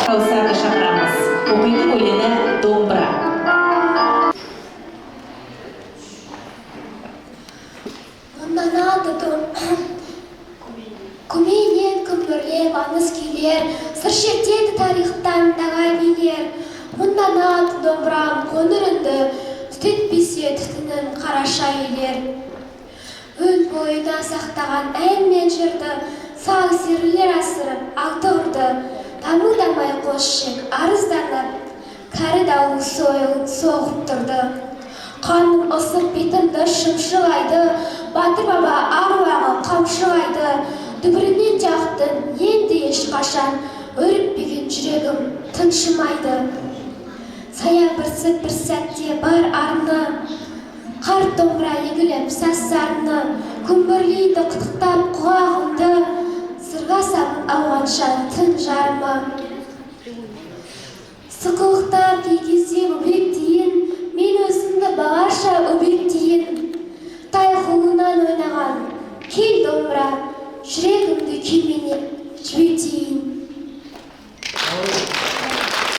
Каусарды шақырамыз. Оқитын өлеңі домбыра. Көмейінен күмбірлеп аңыз күйлер, сыр шертеді тарихтан дағай билер. Мұндан ат домбырам қоңырынды, түтетпесе түтінін қараша үйлер. Өн бойына сақтаған ән мен жырды, сал серілер асырып алты ұрды. Тамылдамай қос шек арызданып, кәрі дауыл сойылын соғып тұрды. Қаным ысып бетімді шымшылайды, батыр баба аруағы қамшылайды. Дүбірінен жақтың енді ешқашан, өріппеген жүрегім тыншымайды. Сая бір сәтте бар арны, қарт домбыра егіліп сассарны, күмбірлейді қытықтап құлағымды, сырға сап ауғанша түн жарымы. Сықылықтар кейгізде өбектейін, мен өзімді бағаша өбектейін. Тай қолынан ойнаған, кел домбыра, жүрегімді күймен